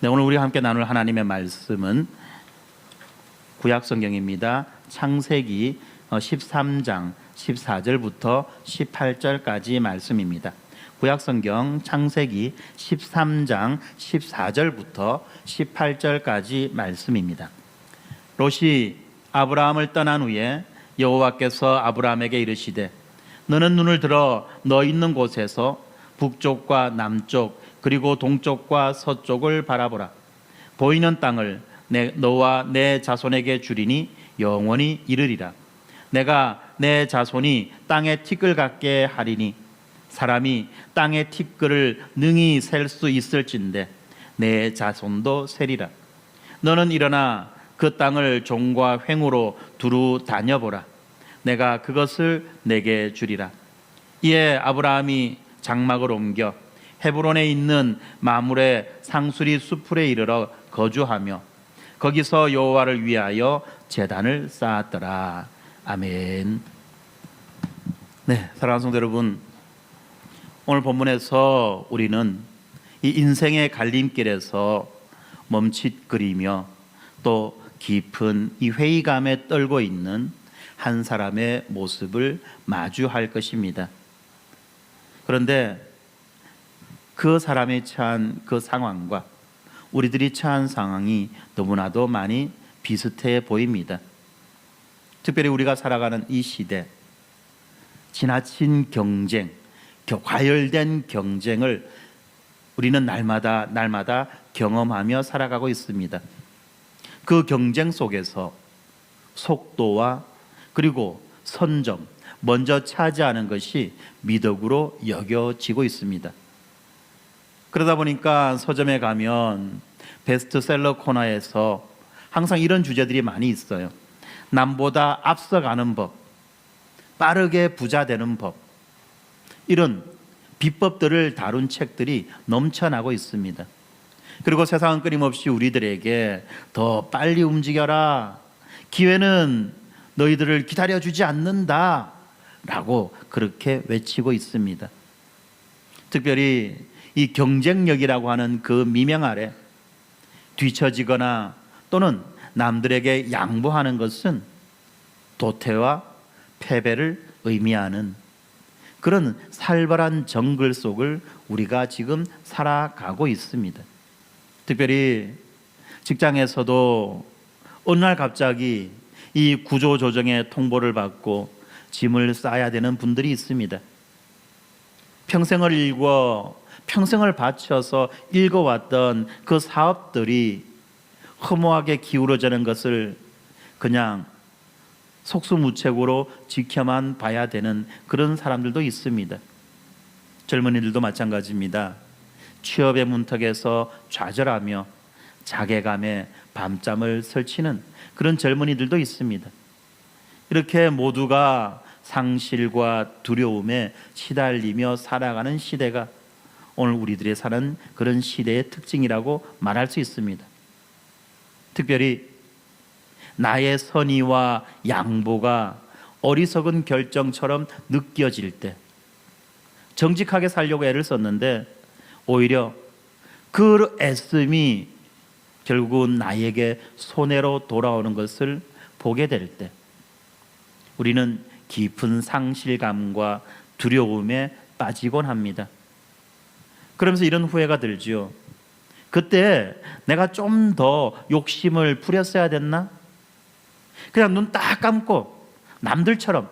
네, 오늘 우리가 함께 나눌 하나님의 말씀은 구약 성경입니다. 창세기 13장 14절부터 18절까지 말씀입니다. 구약 성경 창세기 13장 14절부터 18절까지 말씀입니다. 롯이 아브라함을 떠난 후에 여호와께서 아브라함에게 이르시되 너는 눈을 들어 너 있는 곳에서 북쪽과 남쪽 그리고 동쪽과 서쪽을 바라보라. 보이는 땅을 너와 내 자손에게 주리니 영원히 이르리라. 내가 내 자손이 땅의 티끌 같게 하리니 사람이 땅의 티끌을 능히 셀 수 있을진데 내 자손도 세리라. 너는 일어나 그 땅을 종과 횡으로 두루 다녀보라. 내가 그것을 내게 주리라. 이에 아브라함이 장막을 옮겨 헤브론에 있는 마므레 상수리 수풀에 이르러 거주하며 거기서 여호와를 위하여 제단을 쌓았더라. 아멘. 네, 사랑하는 성도 여러분, 오늘 본문에서 우리는 이 인생의 갈림길에서 멈칫거리며 또 깊은 이 회의감에 떨고 있는 한 사람의 모습을 마주할 것입니다. 그런데 그 사람이 처한 그 상황과 우리들이 처한 상황이 너무나도 많이 비슷해 보입니다. 특별히 우리가 살아가는 이 시대, 지나친 경쟁, 과열된 경쟁을 우리는 날마다 경험하며 살아가고 있습니다. 그 경쟁 속에서 속도와 그리고 선점, 먼저 차지하는 것이 미덕으로 여겨지고 있습니다. 그러다 보니까 서점에 가면 베스트셀러 코너에서 항상 이런 주제들이 많이 있어요. 남보다 앞서가는 법, 빠르게 부자 되는 법, 이런 비법들을 다룬 책들이 넘쳐나고 있습니다. 그리고 세상은 끊임없이 우리들에게 더 빨리 움직여라, 기회는 너희들을 기다려주지 않는다 라고 그렇게 외치고 있습니다. 특별히 이 경쟁력이라고 하는 그 미명 아래 뒤처지거나 또는 남들에게 양보하는 것은 도태와 패배를 의미하는 그런 살벌한 정글 속을 우리가 지금 살아가고 있습니다. 특별히 직장에서도 어느 날 갑자기 이 구조조정의 통보를 받고 짐을 싸야 되는 분들이 있습니다. 평생을 바쳐서 읽어왔던 그 사업들이 허무하게 기울어지는 것을 그냥 속수무책으로 지켜만 봐야 되는 그런 사람들도 있습니다. 젊은이들도 마찬가지입니다. 취업의 문턱에서 좌절하며 자괴감에 밤잠을 설치는 그런 젊은이들도 있습니다. 이렇게 모두가 상실과 두려움에 시달리며 살아가는 시대가 오늘 우리들이 사는 그런 시대의 특징이라고 말할 수 있습니다. 특별히 나의 선의와 양보가 어리석은 결정처럼 느껴질 때 정직하게 살려고 애를 썼는데 오히려 그 애씀이 결국은 나에게 손해로 돌아오는 것을 보게 될 때 우리는 깊은 상실감과 두려움에 빠지곤 합니다. 그러면서 이런 후회가 들지요. 그때 내가 좀 더 욕심을 부렸어야 됐나? 그냥 눈 딱 감고 남들처럼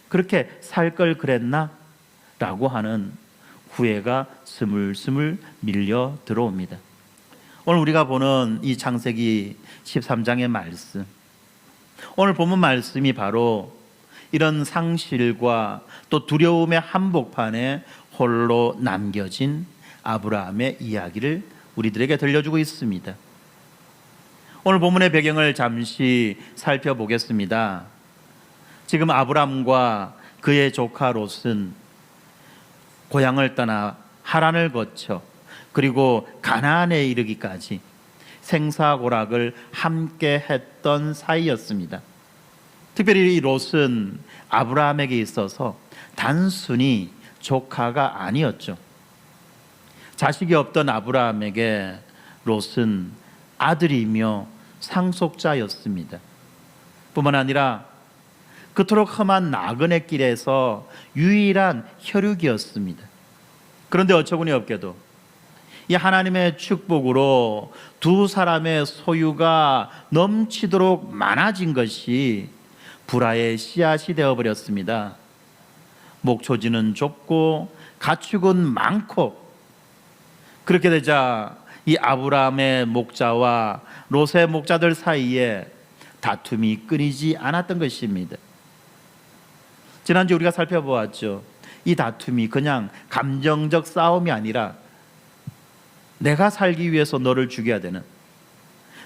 그렇게 살 걸 그랬나? 라고 하는 후회가 스물스물 밀려 들어옵니다. 오늘 우리가 보는 이 창세기 13장의 말씀, 오늘 본문 말씀이 바로 이런 상실과 또 두려움의 한복판에 홀로 남겨진 아브라함의 이야기를 우리들에게 들려주고 있습니다. 오늘 본문의 배경을 잠시 살펴보겠습니다. 지금 아브라함과 그의 조카 롯은 고향을 떠나 하란을 거쳐 그리고 가나안에 이르기까지 생사고락을 함께 했던 사이였습니다. 특별히 이 롯은 아브라함에게 있어서 단순히 조카가 아니었죠. 자식이 없던 아브라함에게 롯은 아들이며 상속자였습니다. 뿐만 아니라 그토록 험한 나그네 길에서 유일한 혈육이었습니다. 그런데 어처구니 없게도 이 하나님의 축복으로 두 사람의 소유가 넘치도록 많아진 것이 불화의 씨앗이 되어버렸습니다. 목초지는 좁고 가축은 많고, 그렇게 되자 이 아브라함의 목자와 롯의 목자들 사이에 다툼이 끊이지 않았던 것입니다. 지난주 우리가 살펴보았죠. 이 다툼이 그냥 감정적 싸움이 아니라 내가 살기 위해서 너를 죽여야 되는,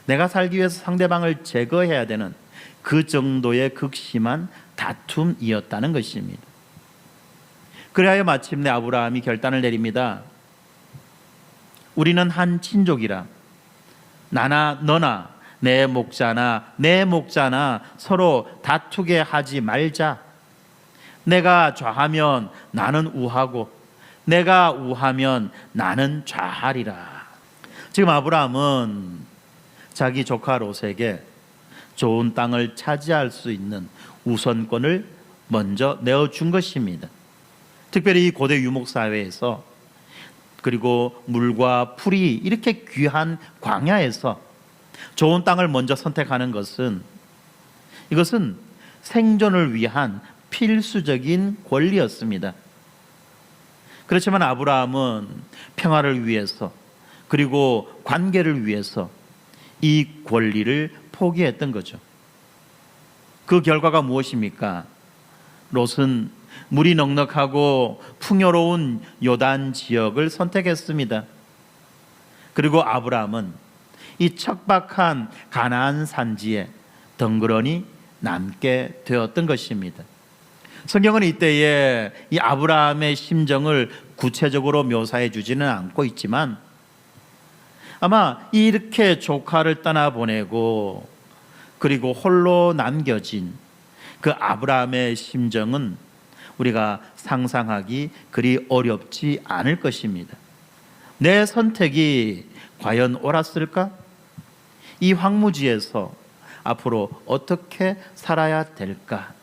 내가 살기 위해서 상대방을 제거해야 되는 그 정도의 극심한 다툼이었다는 것입니다. 그래야 마침내 아브라함이 결단을 내립니다. 우리는 한 친족이라 나나 너나 내 목자나 내 목자나 서로 다투게 하지 말자. 내가 좌하면 나는 우하고 내가 우하면 나는 좌하리라. 지금 아브라함은 자기 조카 롯에게 좋은 땅을 차지할 수 있는 우선권을 먼저 내어준 것입니다. 특별히 이 고대 유목사회에서, 그리고 물과 풀이 이렇게 귀한 광야에서 좋은 땅을 먼저 선택하는 것은, 이것은 생존을 위한 필수적인 권리였습니다. 그렇지만 아브라함은 평화를 위해서, 그리고 관계를 위해서 이 권리를 포기했던 거죠. 그 결과가 무엇입니까? 롯은 물이 넉넉하고 풍요로운 요단 지역을 선택했습니다. 그리고 아브라함은 이 척박한 가나안 산지에 덩그러니 남게 되었던 것입니다. 성경은 이때에 이 아브라함의 심정을 구체적으로 묘사해 주지는 않고 있지만, 아마 이렇게 조카를 떠나보내고 그리고 홀로 남겨진 그 아브라함의 심정은 우리가 상상하기 그리 어렵지 않을 것입니다. 내 선택이 과연 옳았을까? 이 황무지에서 앞으로 어떻게 살아야 될까?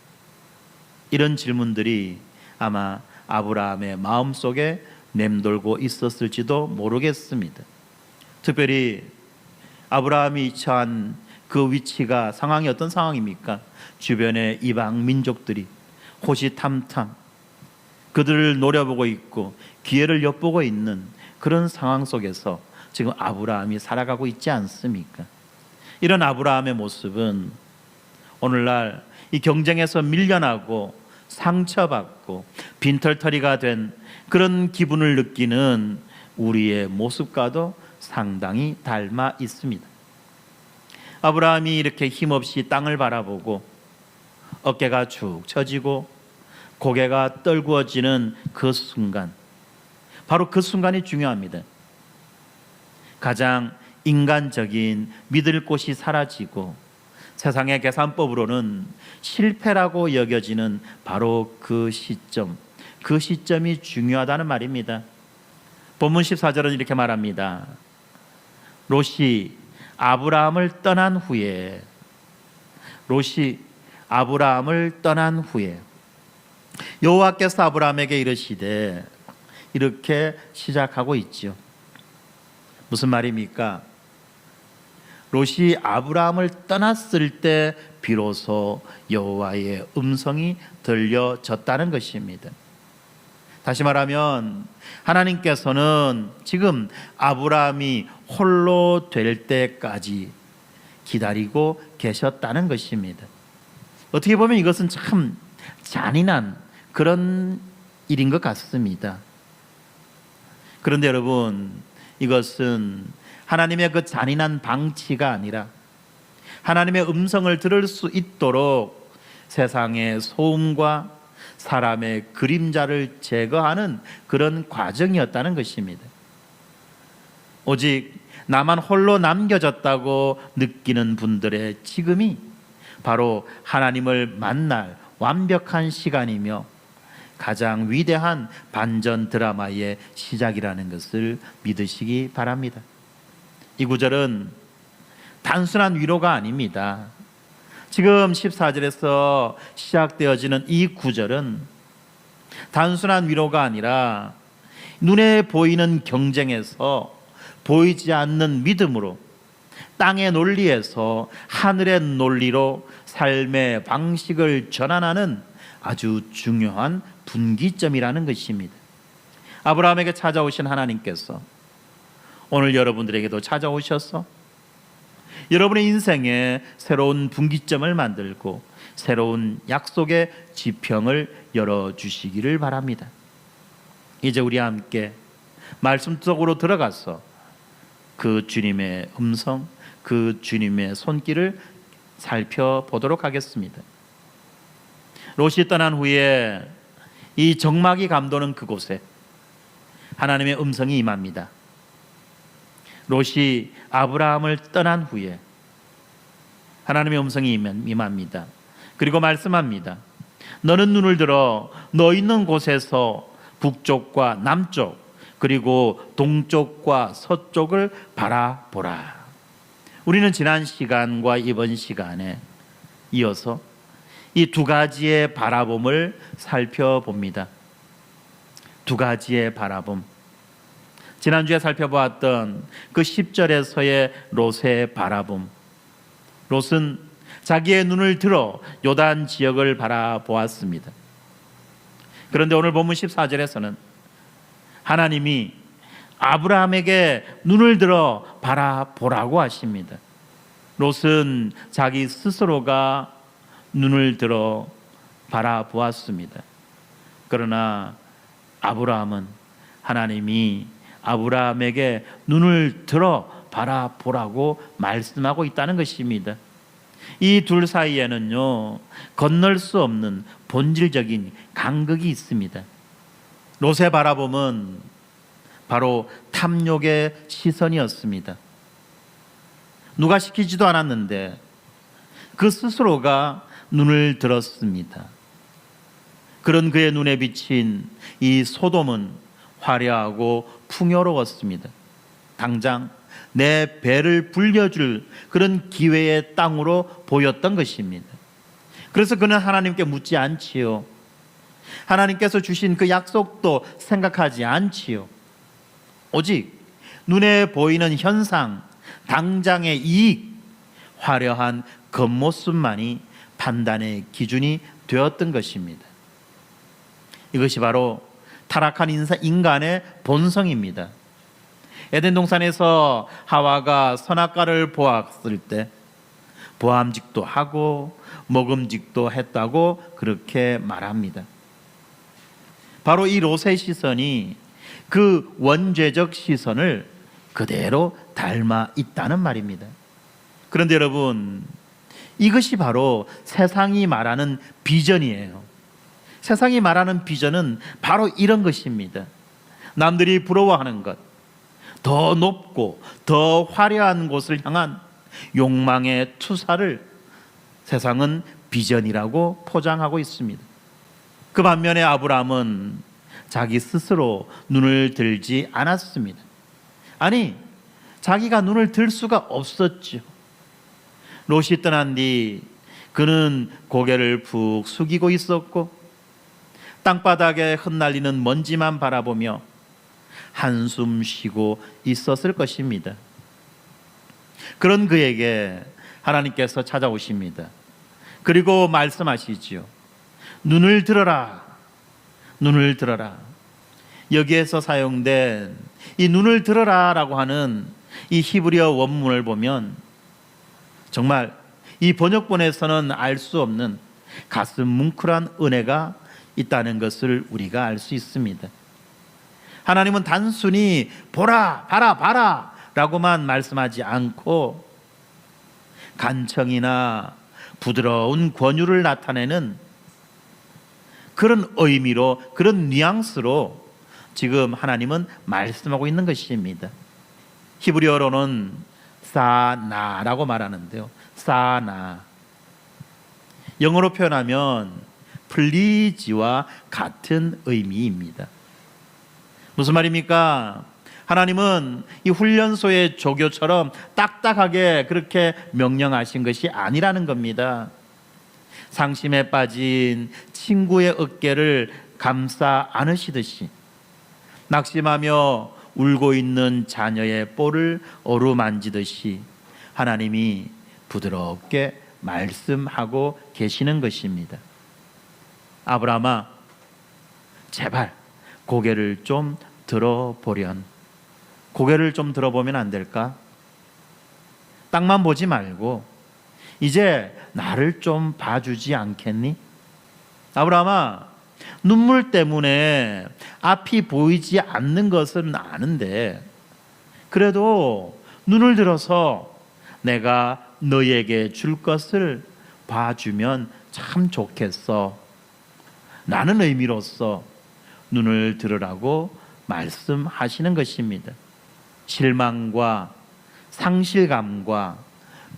이런 질문들이 아마 아브라함의 마음속에 맴돌고 있었을지도 모르겠습니다. 특별히 아브라함이 처한 그 위치가, 상황이 어떤 상황입니까? 주변의 이방 민족들이 호시탐탐 그들을 노려보고 있고 기회를 엿보고 있는 그런 상황 속에서 지금 아브라함이 살아가고 있지 않습니까? 이런 아브라함의 모습은 오늘날 이 경쟁에서 밀려나고 상처받고 빈털터리가 된 그런 기분을 느끼는 우리의 모습과도 상당히 닮아 있습니다. 아브라함이 이렇게 힘없이 땅을 바라보고 어깨가 축 처지고 고개가 떨구어지는 그 순간, 바로 그 순간이 중요합니다. 가장 인간적인 믿을 곳이 사라지고 세상의 계산법으로는 실패라고 여겨지는 바로 그 시점, 그 시점이 중요하다는 말입니다. 본문 14절은 이렇게 말합니다. 롯이 아브라함을 떠난 후에, 롯이 아브라함을 떠난 후에 여호와께서 아브라함에게 이르시되, 이렇게 시작하고 있죠. 무슨 말입니까? 롯이 아브라함을 떠났을 때 비로소 여호와의 음성이 들려졌다는 것입니다. 다시 말하면 하나님께서는 지금 아브라함이 홀로 될 때까지 기다리고 계셨다는 것입니다. 어떻게 보면 이것은 참 잔인한 그런 일인 것 같습니다. 그런데 여러분, 이것은 하나님의 그 잔인한 방치가 아니라 하나님의 음성을 들을 수 있도록 세상의 소음과 사람의 그림자를 제거하는 그런 과정이었다는 것입니다. 오직 나만 홀로 남겨졌다고 느끼는 분들의 지금이 바로 하나님을 만날 완벽한 시간이며 가장 위대한 반전 드라마의 시작이라는 것을 믿으시기 바랍니다. 이 구절은 단순한 위로가 아닙니다. 지금 14절에서 시작되어지는 이 구절은 단순한 위로가 아니라 눈에 보이는 경쟁에서 보이지 않는 믿음으로, 땅의 논리에서 하늘의 논리로 삶의 방식을 전환하는 아주 중요한 분기점이라는 것입니다. 아브라함에게 찾아오신 하나님께서 오늘 여러분들에게도 찾아오셔서 여러분의 인생에 새로운 분기점을 만들고 새로운 약속의 지평을 열어주시기를 바랍니다. 이제 우리 함께 말씀 속으로 들어가서 그 주님의 음성, 그 주님의 손길을 살펴보도록 하겠습니다. 롯이 떠난 후에 이 적막이 감도는 그곳에 하나님의 음성이 임합니다. 롯이 아브라함을 떠난 후에 하나님의 음성이 임합니다. 그리고 말씀합니다. 너는 눈을 들어 너 있는 곳에서 북쪽과 남쪽 그리고 동쪽과 서쪽을 바라보라. 우리는 지난 시간과 이번 시간에 이어서 이 두 가지의 바라봄을 살펴봅니다. 두 가지의 바라봄. 지난주에 살펴보았던 그 10절에서의 롯의 바라봄. 롯은 자기의 눈을 들어 요단 지역을 바라보았습니다. 그런데 오늘 본문 14절에서는 하나님이 아브라함에게 눈을 들어 바라보라고 하십니다. 롯은 자기 스스로가 눈을 들어 바라보았습니다. 그러나 아브라함은 하나님이 아브라함에게 눈을 들어 바라보라고 말씀하고 있다는 것입니다. 이 둘 사이에는요, 건널 수 없는 본질적인 간극이 있습니다. 롯의 바라봄은 바로 탐욕의 시선이었습니다. 누가 시키지도 않았는데 그 스스로가 눈을 들었습니다. 그런 그의 눈에 비친 이 소돔은 화려하고 풍요로웠습니다. 당장 내 배를 불려줄 그런 기회의 땅으로 보였던 것입니다. 그래서 그는 하나님께 묻지 않지요. 하나님께서 주신 그 약속도 생각하지 않지요. 오직 눈에 보이는 현상, 당장의 이익, 화려한 겉모습만이 판단의 기준이 되었던 것입니다. 이것이 바로 타락한 인간의 본성입니다. 에덴 동산에서 하와가 선악과를 보았을 때 보암직도 하고 먹음직도 했다고 그렇게 말합니다. 바로 이 롯의 시선이 그 원죄적 시선을 그대로 닮아 있다는 말입니다. 그런데 여러분, 이것이 바로 세상이 말하는 비전이에요. 세상이 말하는 비전은 바로 이런 것입니다. 남들이 부러워하는 것, 더 높고 더 화려한 곳을 향한 욕망의 투사를 세상은 비전이라고 포장하고 있습니다. 그 반면에 아브라함은 자기 스스로 눈을 들지 않았습니다. 아니, 자기가 눈을 들 수가 없었죠. 롯이 떠난 뒤 그는 고개를 푹 숙이고 있었고 땅바닥에 흩날리는 먼지만 바라보며 한숨 쉬고 있었을 것입니다. 그런 그에게 하나님께서 찾아오십니다. 그리고 말씀하시지요. 눈을 들어라. 눈을 들어라. 여기에서 사용된 이 눈을 들어라라고 하는 이 히브리어 원문을 보면 정말 이 번역본에서는 알 수 없는 가슴 뭉클한 은혜가 있다는 것을 우리가 알 수 있습니다. 하나님은 단순히 보라, 봐라 라고만 말씀하지 않고 간청이나 부드러운 권유를 나타내는 그런 의미로, 그런 뉘앙스로 지금 하나님은 말씀하고 있는 것입니다. 히브리어로는 사나라고 말하는데요. 사나. 영어로 표현하면 플리즈와 같은 의미입니다. 무슨 말입니까? 하나님은 이 훈련소의 조교처럼 딱딱하게 그렇게 명령하신 것이 아니라는 겁니다. 상심에 빠진 친구의 어깨를 감싸 안으시듯이, 낙심하며 울고 있는 자녀의 볼을 어루만지듯이 하나님이 부드럽게 말씀하고 계시는 것입니다. 아브라함아, 제발 고개를 좀 들어보련. 고개를 좀 들어보면 안 될까? 땅만 보지 말고 이제 나를 좀 봐주지 않겠니? 아브라함아, 눈물 때문에 앞이 보이지 않는 것은 아는데 그래도 눈을 들어서 내가 너에게 줄 것을 봐주면 참 좋겠어. 라는 의미로서 눈을 들으라고 말씀하시는 것입니다. 실망과 상실감과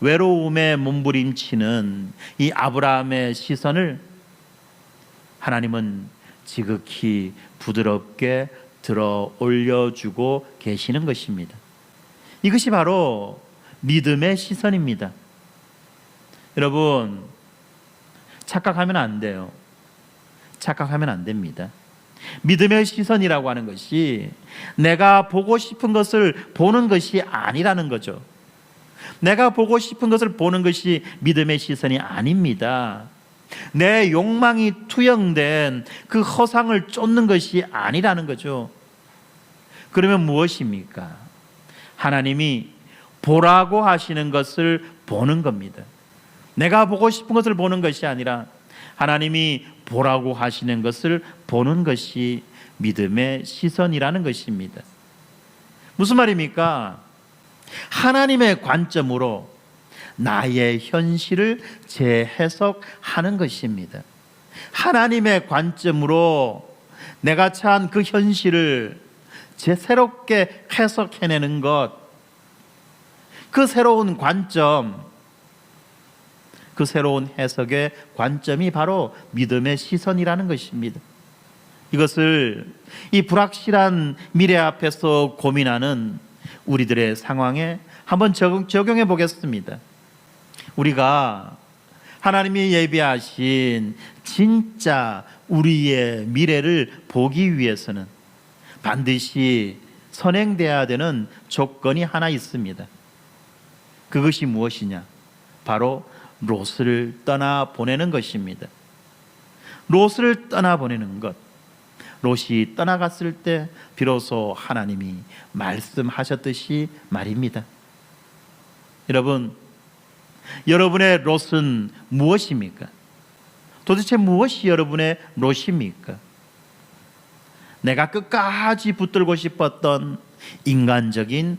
외로움에 몸부림치는 이 아브라함의 시선을 하나님은 지극히 부드럽게 들어 올려주고 계시는 것입니다. 이것이 바로 믿음의 시선입니다. 여러분, 착각하면 안 돼요. 착각하면 안 됩니다. 믿음의 시선이라고 하는 것이 내가 보고 싶은 것을 보는 것이 아니라는 거죠. 내가 보고 싶은 것을 보는 것이 믿음의 시선이 아닙니다. 내 욕망이 투영된 그 허상을 쫓는 것이 아니라는 거죠. 그러면 무엇입니까? 하나님이 보라고 하시는 것을 보는 겁니다. 내가 보고 싶은 것을 보는 것이 아니라 하나님이 보라고 하시는 것을 보는 것이 믿음의 시선이라는 것입니다. 무슨 말입니까? 하나님의 관점으로 나의 현실을 재해석하는 것입니다. 하나님의 관점으로 내가 처한 그 현실을 새롭게 해석해내는 것, 그 새로운 관점, 그 새로운 해석의 관점이 바로 믿음의 시선이라는 것입니다. 이것을 이 불확실한 미래 앞에서 고민하는 우리들의 상황에 한번 적용해 보겠습니다. 우리가 하나님이 예비하신 진짜 우리의 미래를 보기 위해서는 반드시 선행돼야 되는 조건이 하나 있습니다. 그것이 무엇이냐? 바로 롯을 떠나보내는 것입니다. 롯을 떠나보내는 것. 롯이 떠나갔을 때 비로소 하나님이 말씀하셨듯이 말입니다. 여러분, 여러분의 롯은 무엇입니까? 도대체 무엇이 여러분의 롯입니까? 내가 끝까지 붙들고 싶었던 인간적인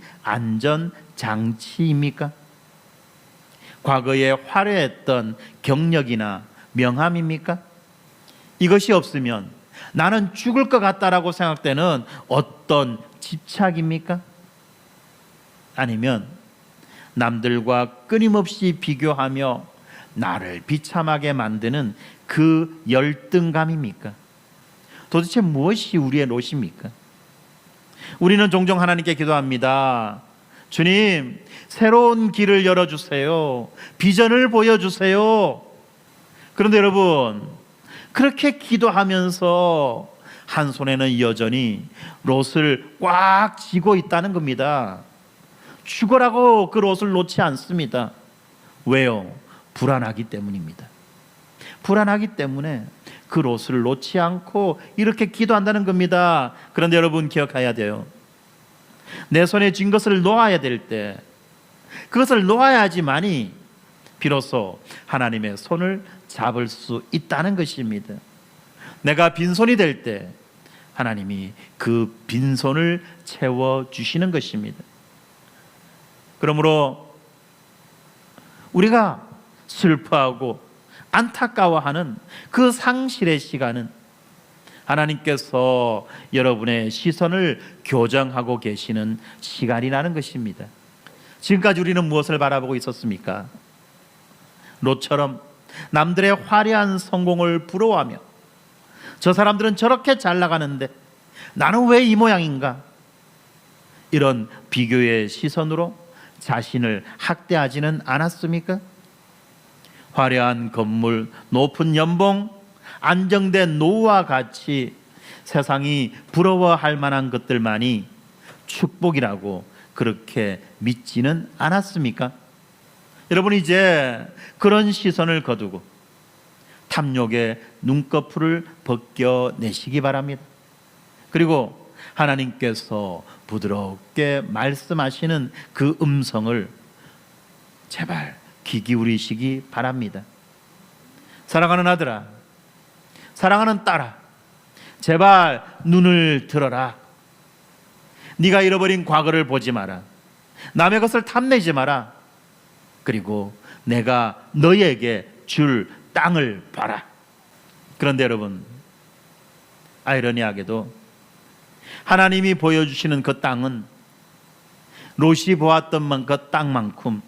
안전장치입니까? 과거에 화려했던 경력이나 명함입니까? 이것이 없으면 나는 죽을 것 같다라고 생각되는 어떤 집착입니까? 아니면 남들과 끊임없이 비교하며 나를 비참하게 만드는 그 열등감입니까? 도대체 무엇이 우리의 롯입니까? 우리는 종종 하나님께 기도합니다. 주님, 새로운 길을 열어주세요. 비전을 보여주세요. 그런데 여러분, 그렇게 기도하면서 한 손에는 여전히 롯을 꽉 쥐고 있다는 겁니다. 죽어라고 그 롯을 놓지 않습니다. 왜요? 불안하기 때문입니다. 불안하기 때문에 그 롯을 놓지 않고 이렇게 기도한다는 겁니다. 그런데 여러분 기억해야 돼요. 내 손에 쥔 것을 놓아야 될 때 그것을 놓아야지만이 비로소 하나님의 손을 잡을 수 있다는 것입니다. 내가 빈손이 될 때 하나님이 그 빈손을 채워주시는 것입니다. 그러므로 우리가 슬퍼하고 안타까워하는 그 상실의 시간은 하나님께서 여러분의 시선을 교정하고 계시는 시간이라는 것입니다. 지금까지 우리는 무엇을 바라보고 있었습니까? 롯처럼 남들의 화려한 성공을 부러워하며 저 사람들은 저렇게 잘 나가는데 나는 왜 이 모양인가? 이런 비교의 시선으로 자신을 학대하지는 않았습니까? 화려한 건물, 높은 연봉, 안정된 노후와 같이 세상이 부러워할 만한 것들만이 축복이라고 그렇게 믿지는 않았습니까? 여러분, 이제 그런 시선을 거두고 탐욕의 눈꺼풀을 벗겨내시기 바랍니다. 그리고 하나님께서 부드럽게 말씀하시는 그 음성을 제발 귀 기울이시기 바랍니다. 사랑하는 아들아, 사랑하는 딸아, 제발 눈을 들어라. 네가 잃어버린 과거를 보지 마라. 남의 것을 탐내지 마라. 그리고 내가 너희에게 줄 땅을 봐라. 그런데 여러분, 아이러니하게도 하나님이 보여주시는 그 땅은 롯이 보았던 그 땅만큼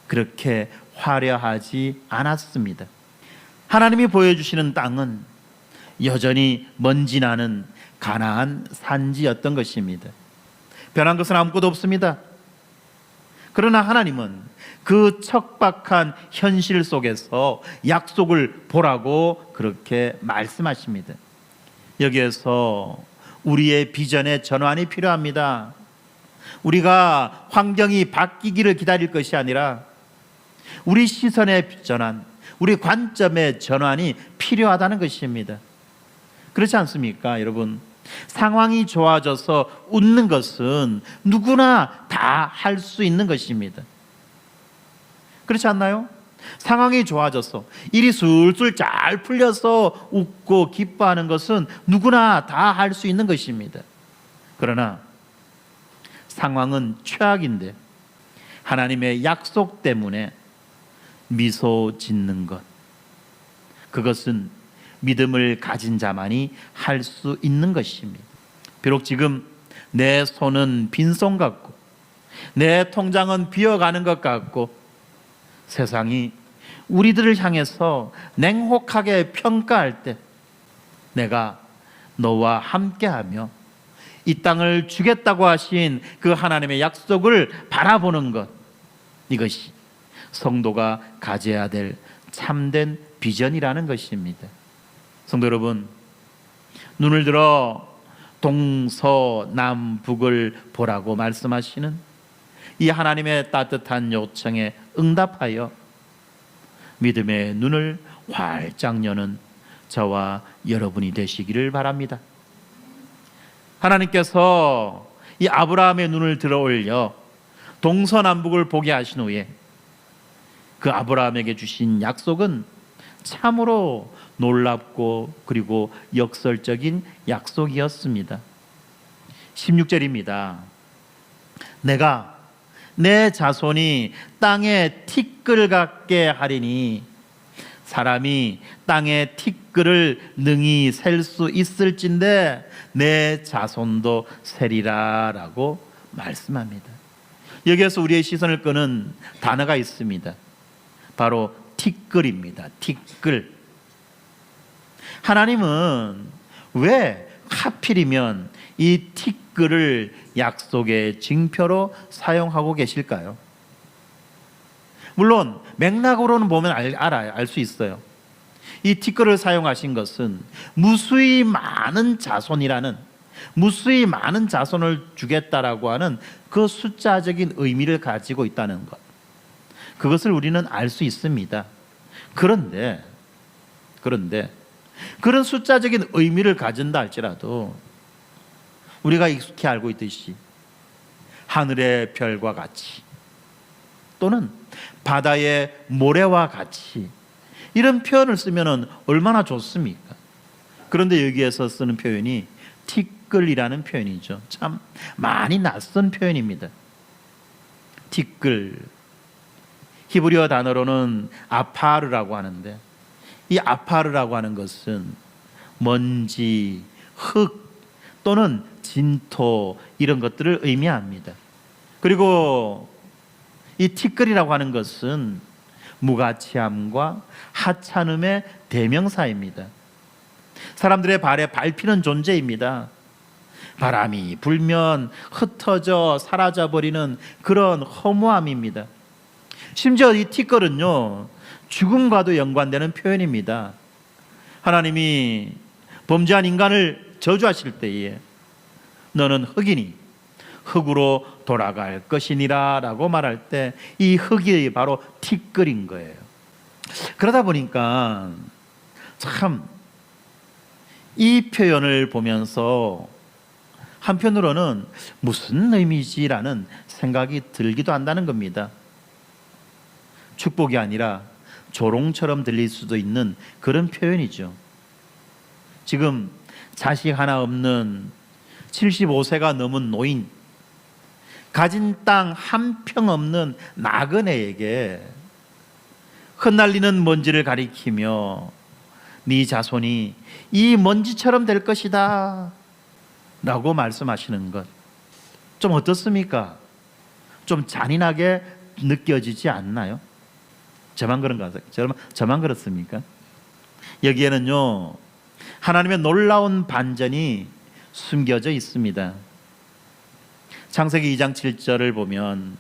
그렇게 화려하지 않았습니다. 하나님이 보여주시는 땅은 여전히 먼지 나는 가나안 산지였던 것입니다. 변한 것은 아무것도 없습니다. 그러나 하나님은 그 척박한 현실 속에서 약속을 보라고 그렇게 말씀하십니다. 여기에서 우리의 비전의 전환이 필요합니다. 우리가 환경이 바뀌기를 기다릴 것이 아니라 우리 시선의 전환, 우리 관점의 전환이 필요하다는 것입니다. 그렇지 않습니까, 여러분? 상황이 좋아져서 웃는 것은 누구나 다 할 수 있는 것입니다. 그렇지 않나요? 상황이 좋아져서 일이 술술 잘 풀려서 웃고 기뻐하는 것은 누구나 다 할 수 있는 것입니다. 그러나 상황은 최악인데 하나님의 약속 때문에 미소 짓는 것, 그것은 믿음을 가진 자만이 할 수 있는 것입니다. 비록 지금 내 손은 빈손 같고 내 통장은 비어가는 것 같고 세상이 우리들을 향해서 냉혹하게 평가할 때 내가 너와 함께하며 이 땅을 주겠다고 하신 그 하나님의 약속을 바라보는 것, 이것이 성도가 가져야 될 참된 비전이라는 것입니다. 성도 여러분, 눈을 들어 동서남북을 보라고 말씀하시는 이 하나님의 따뜻한 요청에 응답하여 믿음의 눈을 활짝 여는 저와 여러분이 되시기를 바랍니다. 하나님께서 이 아브라함의 눈을 들어 올려 동서남북을 보게 하신 후에 그 아브라함에게 주신 약속은 참으로 놀랍고 그리고 역설적인 약속이었습니다. 16절입니다. 내가 내 자손이 땅에 티끌 같게 하리니 사람이 땅의 티끌을 능히 셀 수 있을진데 내 자손도 세리라 라고 말씀합니다. 여기에서 우리의 시선을 끄는 단어가 있습니다. 바로 티끌입니다. 티끌. 하나님은 왜 하필이면 이 티끌을 약속의 징표로 사용하고 계실까요? 물론 맥락으로는 보면 알 수 있어요. 이 티끌을 사용하신 것은 무수히 많은 자손이라는, 무수히 많은 자손을 주겠다라고 하는 그 숫자적인 의미를 가지고 있다는 것, 그것을 우리는 알 수 있습니다. 그런데 그런 숫자적인 의미를 가진다 할지라도 우리가 익숙히 알고 있듯이 하늘의 별과 같이 또는 바다의 모래와 같이 이런 표현을 쓰면 얼마나 좋습니까? 그런데 여기에서 쓰는 표현이 티끌이라는 표현이죠. 참 많이 낯선 표현입니다. 티끌, 히브리어 단어로는 아파르라고 하는데, 이 아파르라고 하는 것은 먼지, 흙 또는 진토 이런 것들을 의미합니다. 그리고 이 티끌이라고 하는 것은 무가치함과 하찮음의 대명사입니다. 사람들의 발에 밟히는 존재입니다. 바람이 불면 흩어져 사라져버리는 그런 허무함입니다. 심지어 이 티끌은요, 죽음과도 연관되는 표현입니다. 하나님이 범죄한 인간을 저주하실 때에 너는 흙이니 흙으로 돌아갈 것이니라 라고 말할 때 이 흙이 바로 티끌인 거예요. 그러다 보니까 참 이 표현을 보면서 한편으로는 무슨 의미지라는 생각이 들기도 한다는 겁니다. 축복이 아니라 조롱처럼 들릴 수도 있는 그런 표현이죠. 지금 자식 하나 없는 75세가 넘은 노인, 가진 땅 한 평 없는 나그네에게 흩날리는 먼지를 가리키며 네 자손이 이 먼지처럼 될 것이다 라고 말씀하시는 것, 좀 어떻습니까? 좀 잔인하게 느껴지지 않나요? 저만 그런가? 저만 그렇습니까? 여기에는요, 하나님의 놀라운 반전이 숨겨져 있습니다. 창세기 2장 7절을 보면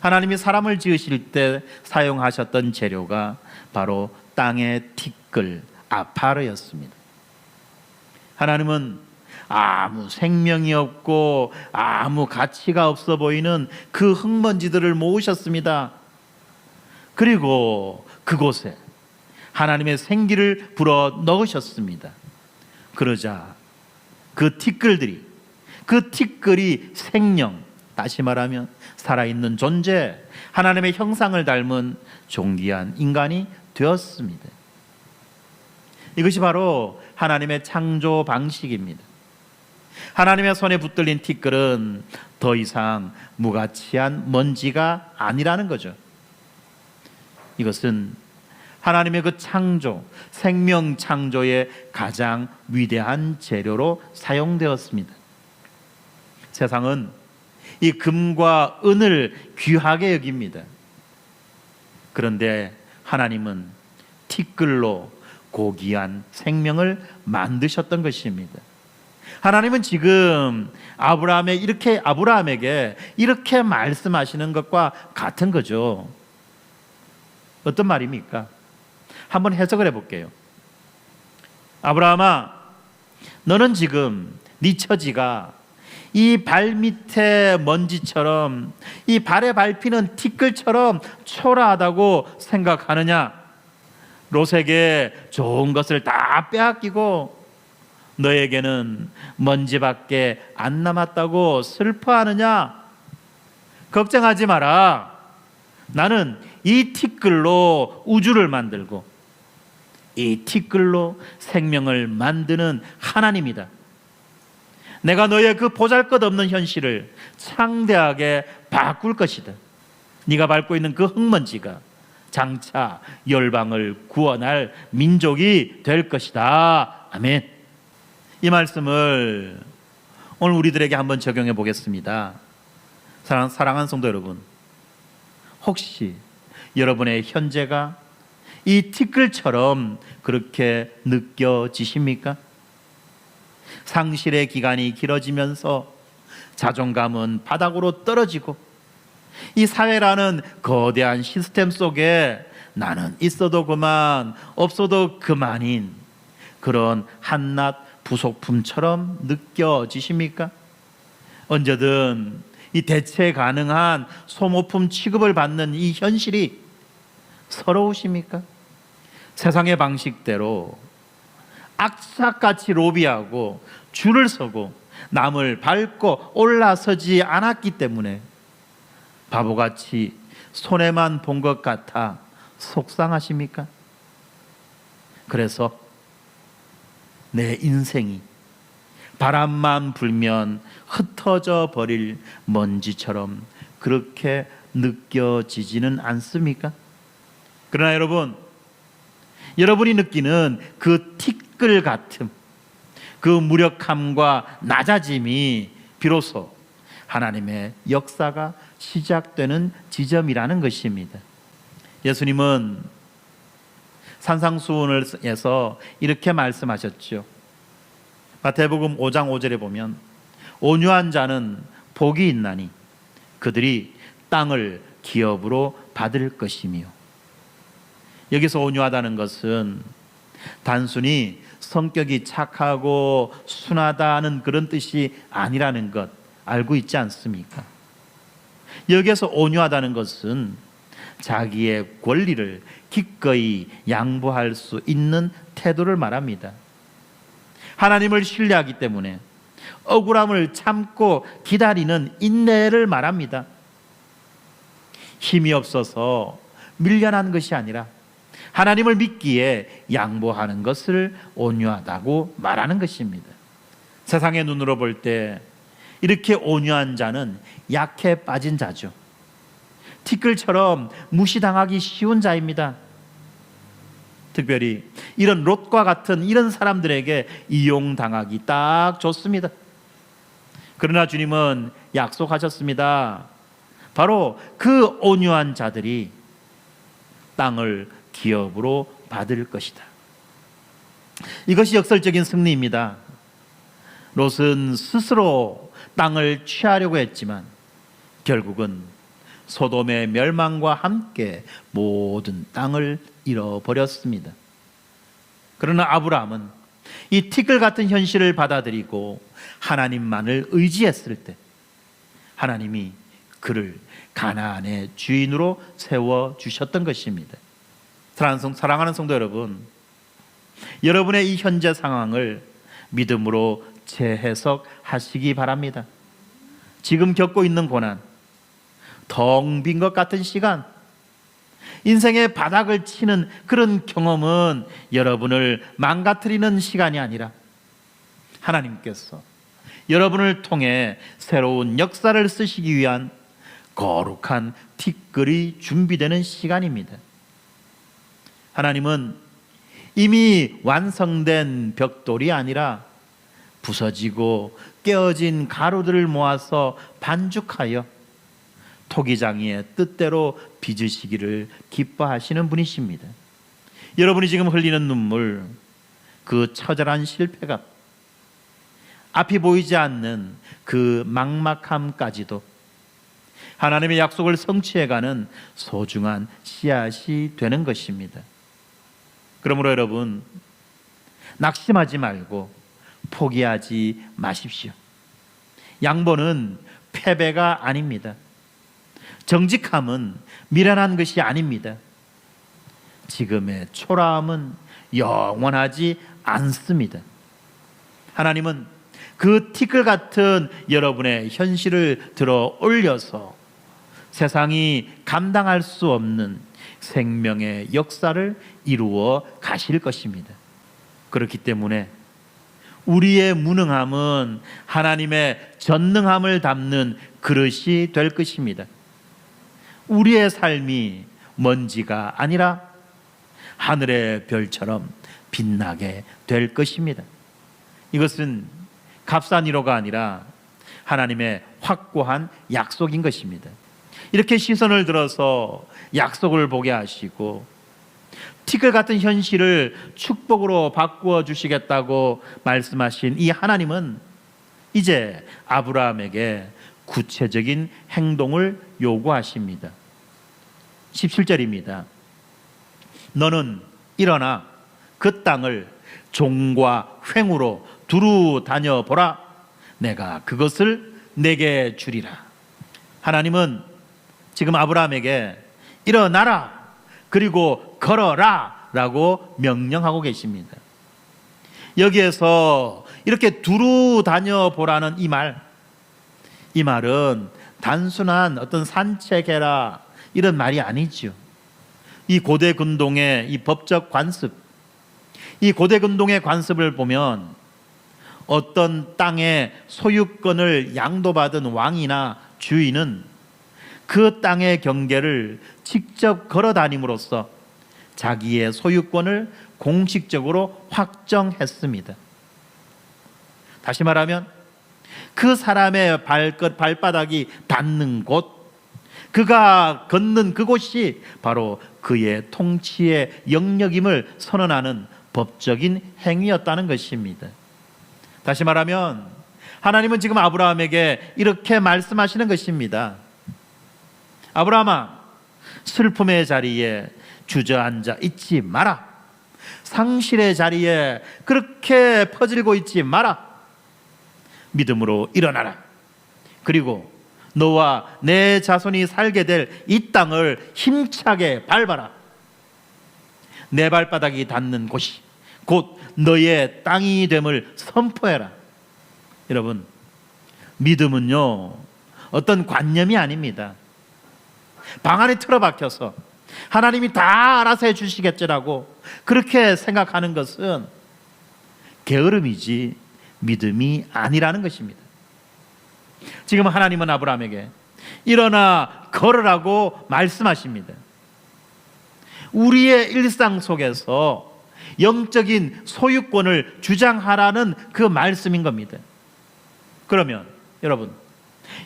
하나님이 사람을 지으실 때 사용하셨던 재료가 바로 땅의 티끌, 아파르였습니다. 하나님은 아무 생명이 없고 아무 가치가 없어 보이는 그 흙먼지들을 모으셨습니다. 그리고 그곳에 하나님의 생기를 불어 넣으셨습니다. 그러자 그 티끌이 생명, 다시 말하면 살아있는 존재, 하나님의 형상을 닮은 존귀한 인간이 되었습니다. 이것이 바로 하나님의 창조 방식입니다. 하나님의 손에 붙들린 티끌은 더 이상 무가치한 먼지가 아니라는 거죠. 이것은 하나님의 그 창조, 생명 창조의 가장 위대한 재료로 사용되었습니다. 세상은 이 금과 은을 귀하게 여깁니다. 그런데 하나님은 티끌로 고귀한 생명을 만드셨던 것입니다. 하나님은 지금 아브라함에게 이렇게 말씀하시는 것과 같은 거죠. 어떤 말입니까? 한번 해석을 해볼게요. 아브라함아, 너는 지금 네 처지가 이 발밑에 먼지처럼, 이 발에 밟히는 티끌처럼 초라하다고 생각하느냐? 롯에게 좋은 것을 다 빼앗기고 너에게는 먼지밖에 안 남았다고 슬퍼하느냐? 걱정하지 마라. 나는 이 티끌로 우주를 만들고 이 티끌로 생명을 만드는 하나님이다. 내가 너의 그 보잘것없는 현실을 창대하게 바꿀 것이다. 네가 밟고 있는 그 흙먼지가 장차 열방을 구원할 민족이 될 것이다. 아멘. 이 말씀을 오늘 우리들에게 한번 적용해 보겠습니다. 사랑하는 성도 여러분, 혹시 여러분의 현재가 이 티끌처럼 그렇게 느껴지십니까? 상실의 기간이 길어지면서 자존감은 바닥으로 떨어지고 이 사회라는 거대한 시스템 속에 나는 있어도 그만, 없어도 그만인 그런 한낱 부속품처럼 느껴지십니까? 언제든 이 대체 가능한 소모품 취급을 받는 이 현실이 서러우십니까? 세상의 방식대로 악착같이 로비하고 줄을 서고 남을 밟고 올라서지 않았기 때문에 바보같이 손해만 본 것 같아 속상하십니까? 그래서 내 인생이 바람만 불면 흩어져 버릴 먼지처럼 그렇게 느껴지지는 않습니까? 그러나 여러분이 느끼는 그 티끌 같음, 그 무력함과 낮아짐이 비로소 하나님의 역사가 시작되는 지점이라는 것입니다. 예수님은 산상수훈에서 이렇게 말씀하셨죠. 마태복음 5장 5절에 보면 온유한 자는 복이 있나니 그들이 땅을 기업으로 받을 것이며. 여기서 온유하다는 것은 단순히 성격이 착하고 순하다는 그런 뜻이 아니라는 것 알고 있지 않습니까? 여기에서 온유하다는 것은 자기의 권리를 기꺼이 양보할 수 있는 태도를 말합니다. 하나님을 신뢰하기 때문에 억울함을 참고 기다리는 인내를 말합니다. 힘이 없어서 밀려난 것이 아니라 하나님을 믿기에 양보하는 것을 온유하다고 말하는 것입니다. 세상의 눈으로 볼 때 이렇게 온유한 자는 약해 빠진 자죠. 티끌처럼 무시당하기 쉬운 자입니다. 특별히 이런 롯과 같은 이런 사람들에게 이용당하기 딱 좋습니다. 그러나 주님은 약속하셨습니다. 바로 그 온유한 자들이 땅을 기업으로 받을 것이다. 이것이 역설적인 승리입니다. 롯은 스스로 땅을 취하려고 했지만 결국은 소돔의 멸망과 함께 모든 땅을 잃어버렸습니다. 그러나 아브라함은 이 티끌 같은 현실을 받아들이고 하나님만을 의지했을 때 하나님이 그를 가나안의 주인으로 세워주셨던 것입니다. 사랑하는 성도 여러분, 여러분의 이 현재 상황을 믿음으로 재해석하시기 바랍니다. 지금 겪고 있는 고난, 텅 빈 것 같은 시간, 인생의 바닥을 치는 그런 경험은 여러분을 망가뜨리는 시간이 아니라 하나님께서 여러분을 통해 새로운 역사를 쓰시기 위한 거룩한 티끌이 준비되는 시간입니다. 하나님은 이미 완성된 벽돌이 아니라 부서지고 깨어진 가루들을 모아서 반죽하여 토기장이의 뜻대로 빚으시기를 기뻐하시는 분이십니다. 여러분이 지금 흘리는 눈물, 그 처절한 실패가, 앞이 보이지 않는 그 막막함까지도 하나님의 약속을 성취해가는 소중한 씨앗이 되는 것입니다. 그러므로 여러분, 낙심하지 말고 포기하지 마십시오. 양보는 패배가 아닙니다. 정직함은 미련한 것이 아닙니다. 지금의 초라함은 영원하지 않습니다. 하나님은 그 티끌 같은 여러분의 현실을 들어 올려서 세상이 감당할 수 없는 생명의 역사를 이루어 가실 것입니다. 그렇기 때문에 우리의 무능함은 하나님의 전능함을 담는 그릇이 될 것입니다. 우리의 삶이 먼지가 아니라 하늘의 별처럼 빛나게 될 것입니다. 이것은 값싼 위로가 아니라 하나님의 확고한 약속인 것입니다. 이렇게 시선을 들어서 약속을 보게 하시고 티끌 같은 현실을 축복으로 바꾸어 주시겠다고 말씀하신 이 하나님은 이제 아브라함에게 구체적인 행동을 요구하십니다. 17절입니다. 너는 일어나 그 땅을 종과 횡으로 두루 다녀보라. 내가 그것을 내게 주리라. 하나님은 지금 아브라함에게 일어나라, 그리고 걸어라 라고 명령하고 계십니다. 여기에서 이렇게 두루 다녀보라는 이 말은 단순한 어떤 산책해라 이런 말이 아니죠. 이 고대 근동의 이 법적 관습, 이 고대 근동의 관습을 보면 어떤 땅의 소유권을 양도받은 왕이나 주인은 그 땅의 경계를 직접 걸어 다님으로써 자기의 소유권을 공식적으로 확정했습니다. 다시 말하면 그 사람의 발바닥이 닿는 곳, 그가 걷는 그곳이 바로 그의 통치의 영역임을 선언하는 법적인 행위였다는 것입니다. 다시 말하면 하나님은 지금 아브라함에게 이렇게 말씀하시는 것입니다. 아브라함아, 슬픔의 자리에 주저앉아 있지 마라. 상실의 자리에 그렇게 퍼질고 있지 마라. 믿음으로 일어나라. 그리고 너와 내 자손이 살게 될 이 땅을 힘차게 밟아라. 내 발바닥이 닿는 곳이 곧 너의 땅이 됨을 선포해라. 여러분, 믿음은요, 어떤 관념이 아닙니다. 방 안에 틀어박혀서 하나님이 다 알아서 해주시겠지라고 그렇게 생각하는 것은 게으름이지 믿음이 아니라는 것입니다. 지금 하나님은 아브라함에게 일어나 걸으라고 말씀하십니다. 우리의 일상 속에서 영적인 소유권을 주장하라는 그 말씀인 겁니다. 그러면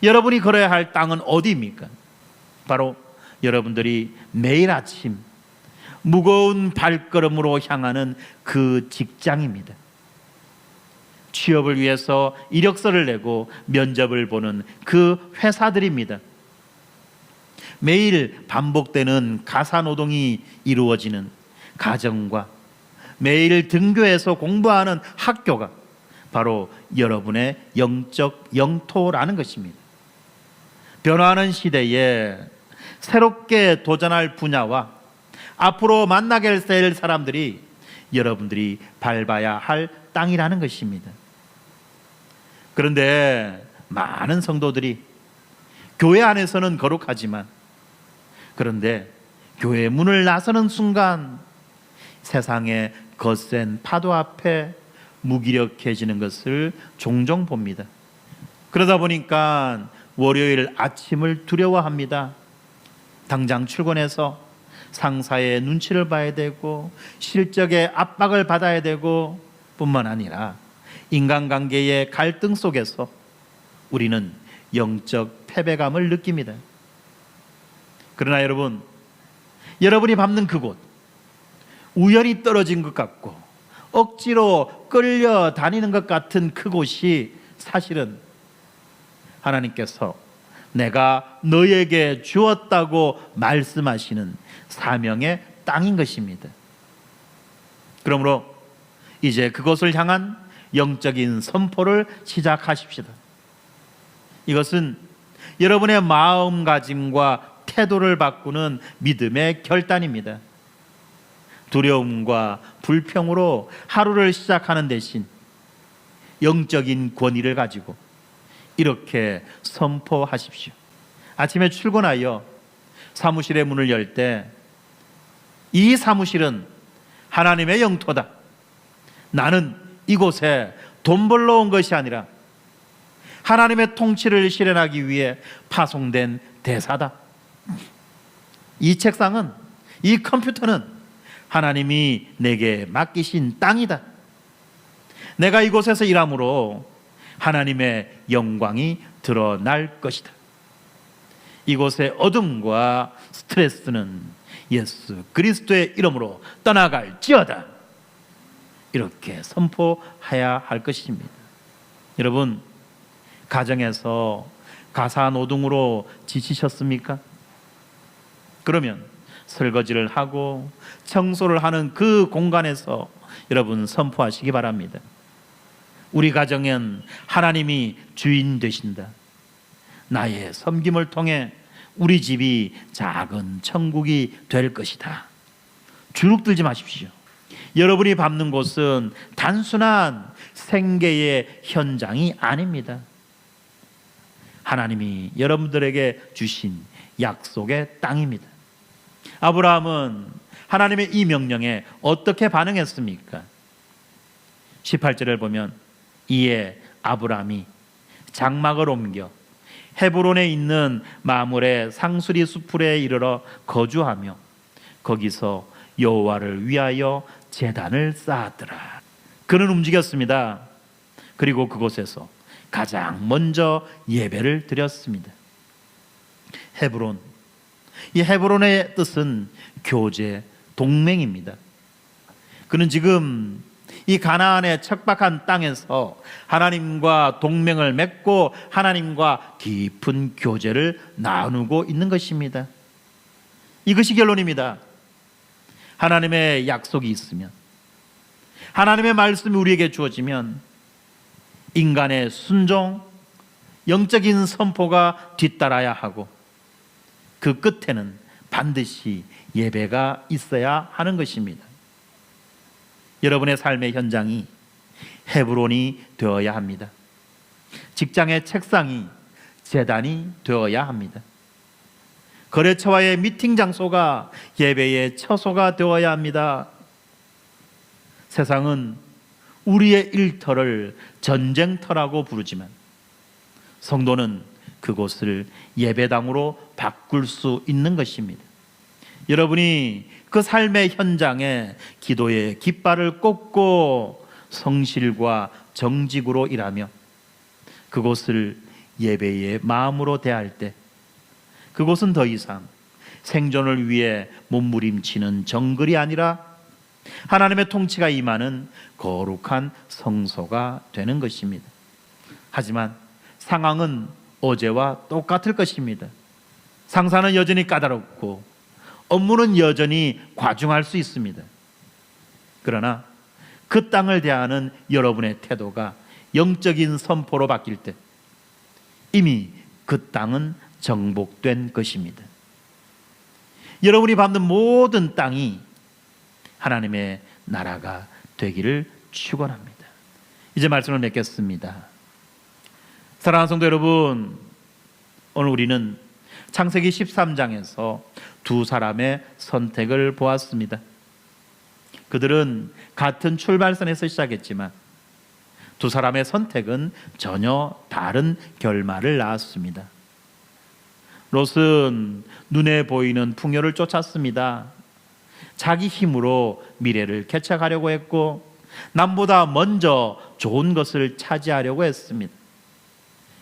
여러분이 걸어야 할 땅은 어디입니까? 바로 여러분들이 매일 아침 무거운 발걸음으로 향하는 그 직장입니다. 취업을 위해서 이력서를 내고 면접을 보는 그 회사들입니다. 매일 반복되는 가사노동이 이루어지는 가정과 매일 등교해서 공부하는 학교가 바로 여러분의 영적 영토라는 것입니다. 변화하는 시대에 새롭게 도전할 분야와 앞으로 만나게 될 사람들이 여러분들이 밟아야 할 땅이라는 것입니다. 그런데 많은 성도들이 교회 안에서는 거룩하지만 그런데 교회 문을 나서는 순간 세상의 거센 파도 앞에 무기력해지는 것을 종종 봅니다. 그러다 보니까 월요일 아침을 두려워합니다. 당장 출근해서 상사의 눈치를 봐야 되고 실적의 압박을 받아야 되고 뿐만 아니라 인간관계의 갈등 속에서 우리는 영적 패배감을 느낍니다. 그러나 여러분이 밟는 그곳, 우연히 떨어진 것 같고 억지로 끌려다니는 것 같은 그곳이 사실은 하나님께서 내가 너에게 주었다고 말씀하시는 사명의 땅인 것입니다. 그러므로 이제 그것을 향한 영적인 선포를 시작하십시다. 이것은 여러분의 마음가짐과 태도를 바꾸는 믿음의 결단입니다. 두려움과 불평으로 하루를 시작하는 대신 영적인 권위를 가지고 이렇게 선포하십시오. 아침에 출근하여 사무실의 문을 열 때 이 사무실은 하나님의 영토다. 나는 이곳에 돈 벌러 온 것이 아니라 하나님의 통치를 실현하기 위해 파송된 대사다. 이 책상은, 이 컴퓨터는 하나님이 내게 맡기신 땅이다. 내가 이곳에서 일함으로 하나님의 영광이 드러날 것이다. 이곳의 어둠과 스트레스는 예수 그리스도의 이름으로 떠나갈지어다. 이렇게 선포해야 할 것입니다. 여러분, 가정에서 가사노동으로 지치셨습니까? 그러면 설거지를 하고 청소를 하는 그 공간에서 여러분 선포하시기 바랍니다. 우리 가정엔 하나님이 주인 되신다. 나의 섬김을 통해 우리 집이 작은 천국이 될 것이다. 주눅들지 마십시오. 여러분이 밟는 곳은 단순한 생계의 현장이 아닙니다. 하나님이 여러분들에게 주신 약속의 땅입니다. 아브라함은 하나님의 이 명령에 어떻게 반응했습니까? 18절을 보면 이에 아브라함이 장막을 옮겨 헤브론에 있는 마므레 상수리 수풀에 이르러 거주하며 거기서 여호와를 위하여 제단을 쌓았더라. 그는 움직였습니다. 그리고 그곳에서 가장 먼저 예배를 드렸습니다. 헤브론, 이 헤브론의 뜻은 교제, 동맹입니다. 그는 지금 이 가나안의 척박한 땅에서 하나님과 동맹을 맺고 하나님과 깊은 교제를 나누고 있는 것입니다. 이것이 결론입니다. 하나님의 약속이 있으면, 하나님의 말씀이 우리에게 주어지면 인간의 순종, 영적인 선포가 뒤따라야 하고 그 끝에는 반드시 예배가 있어야 하는 것입니다. 여러분의 삶의 현장이 헤브론이 되어야 합니다. 직장의 책상이 제단이 되어야 합니다. 거래처와의 미팅 장소가 예배의 처소가 되어야 합니다. 세상은 우리의 일터를 전쟁터라고 부르지만 성도는 그곳을 예배당으로 바꿀 수 있는 것입니다. 여러분이 그 삶의 현장에 기도의 깃발을 꽂고 성실과 정직으로 일하며 그곳을 예배의 마음으로 대할 때 그곳은 더 이상 생존을 위해 몸부림치는 정글이 아니라 하나님의 통치가 임하는 거룩한 성소가 되는 것입니다. 하지만 상황은 어제와 똑같을 것입니다. 상사는 여전히 까다롭고 업무는 여전히 과중할 수 있습니다. 그러나 그 땅을 대하는 여러분의 태도가 영적인 선포로 바뀔 때 이미 그 땅은 정복된 것입니다. 여러분이 밟는 모든 땅이 하나님의 나라가 되기를 축원합니다. 이제 말씀을 맺겠습니다. 사랑하는 성도 여러분, 오늘 우리는 창세기 13장에서 두 사람의 선택을 보았습니다. 그들은 같은 출발선에서 시작했지만 두 사람의 선택은 전혀 다른 결말을 낳았습니다. 롯은 눈에 보이는 풍요를 쫓았습니다. 자기 힘으로 미래를 개척하려고 했고 남보다 먼저 좋은 것을 차지하려고 했습니다.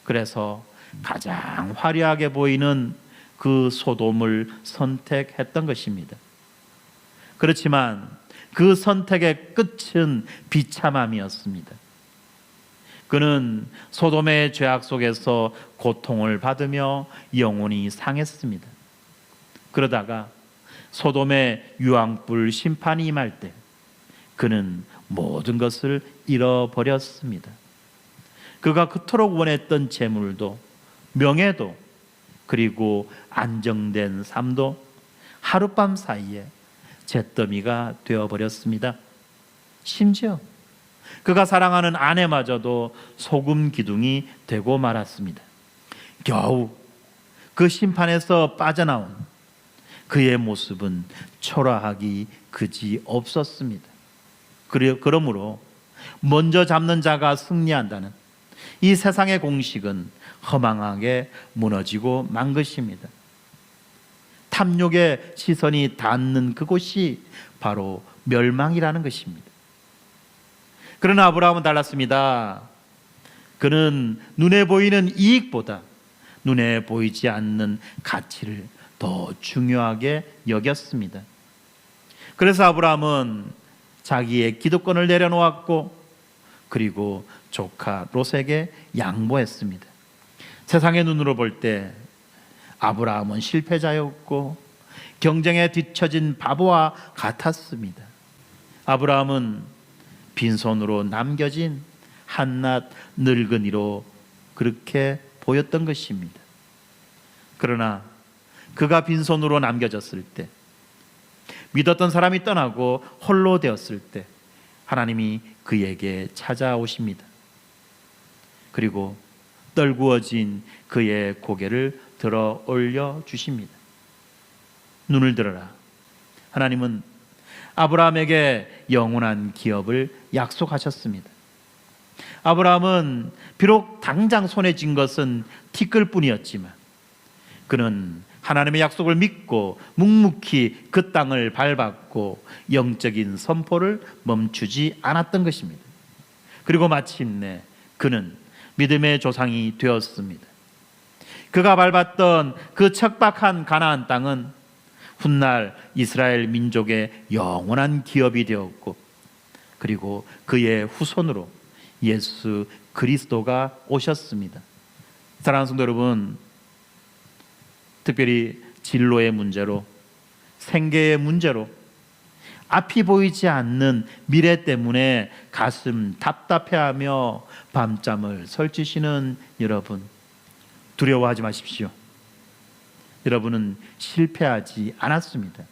그래서 가장 화려하게 보이는 그 소돔을 선택했던 것입니다. 그렇지만 그 선택의 끝은 비참함이었습니다. 그는 소돔의 죄악 속에서 고통을 받으며 영혼이 상했습니다. 그러다가 소돔의 유황불 심판이 임할 때 그는 모든 것을 잃어버렸습니다. 그가 그토록 원했던 재물도 명예도 그리고 안정된 삶도 하룻밤 사이에 잿더미가 되어버렸습니다. 심지어 그가 사랑하는 아내마저도 소금 기둥이 되고 말았습니다. 겨우 그 심판에서 빠져나온 그의 모습은 초라하기 그지 없었습니다. 그러므로 먼저 잡는 자가 승리한다는 이 세상의 공식은 허망하게 무너지고 만 것입니다. 탐욕의 시선이 닿는 그곳이 바로 멸망이라는 것입니다. 그러나 아브라함은 달랐습니다. 그는 눈에 보이는 이익보다 눈에 보이지 않는 가치를 더 중요하게 여겼습니다. 그래서 아브라함은 자기의 기득권을 내려놓았고 그리고 조카 롯에게 양보했습니다. 세상의 눈으로 볼 때 아브라함은 실패자였고 경쟁에 뒤처진 바보와 같았습니다. 아브라함은 빈손으로 남겨진 한낱 늙은이로 그렇게 보였던 것입니다. 그러나 그가 빈손으로 남겨졌을 때, 믿었던 사람이 떠나고 홀로 되었을 때 하나님이 그에게 찾아오십니다. 그리고 떨구어진 그의 고개를 들어 올려 주십니다. 눈을 들어라. 하나님은 아브라함에게 영원한 기업을 약속하셨습니다. 아브라함은 비록 당장 손에 쥔 것은 티끌뿐이었지만 그는 하나님의 약속을 믿고 묵묵히 그 땅을 밟았고 영적인 선포를 멈추지 않았던 것입니다. 그리고 마침내 그는 믿음의 조상이 되었습니다. 그가 밟았던 그 척박한 가나안 땅은 훗날 이스라엘 민족의 영원한 기업이 되었고 그리고 그의 후손으로 예수 그리스도가 오셨습니다. 사랑하는 성도 여러분, 특별히 진로의 문제로, 생계의 문제로, 앞이 보이지 않는 미래 때문에 가슴 답답해하며 밤잠을 설치시는 여러분, 두려워하지 마십시오. 여러분은 실패하지 않았습니다.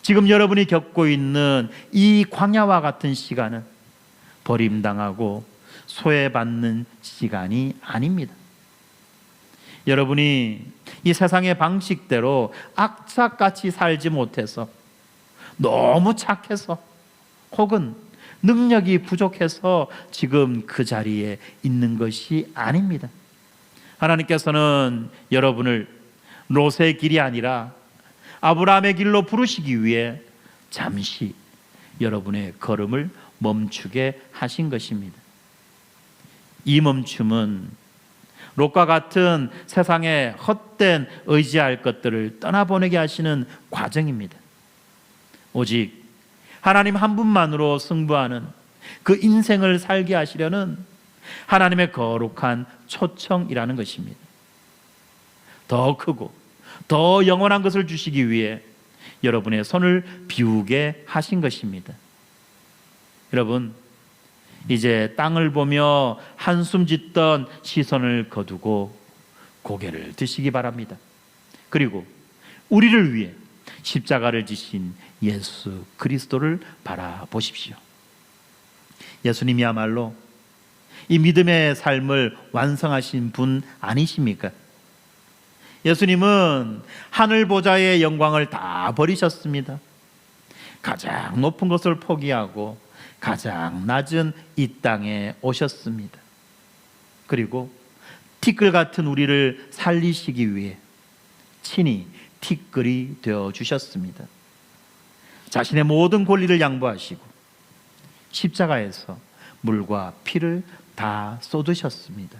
지금 여러분이 겪고 있는 이 광야와 같은 시간은 버림당하고 소외받는 시간이 아닙니다. 여러분이 이 세상의 방식대로 악착같이 살지 못해서, 너무 착해서, 혹은 능력이 부족해서 지금 그 자리에 있는 것이 아닙니다. 하나님께서는 여러분을 롯의 길이 아니라 아브라함의 길로 부르시기 위해 잠시 여러분의 걸음을 멈추게 하신 것입니다. 이 멈춤은 롯과 같은 세상의 헛된 의지할 것들을 떠나보내게 하시는 과정입니다. 오직 하나님 한 분만으로 승부하는 그 인생을 살게 하시려는 하나님의 거룩한 초청이라는 것입니다. 더 크고 더 영원한 것을 주시기 위해 여러분의 손을 비우게 하신 것입니다. 여러분, 이제 땅을 보며 한숨 짓던 시선을 거두고 고개를 드시기 바랍니다. 그리고 우리를 위해 십자가를 지신 예수 그리스도를 바라보십시오. 예수님이야말로 이 믿음의 삶을 완성하신 분 아니십니까? 예수님은 하늘 보좌의 영광을 다 버리셨습니다. 가장 높은 것을 포기하고 가장 낮은 이 땅에 오셨습니다. 그리고 티끌 같은 우리를 살리시기 위해 친히 티끌이 되어 주셨습니다. 자신의 모든 권리를 양보하시고 십자가에서 물과 피를 다 쏟으셨습니다.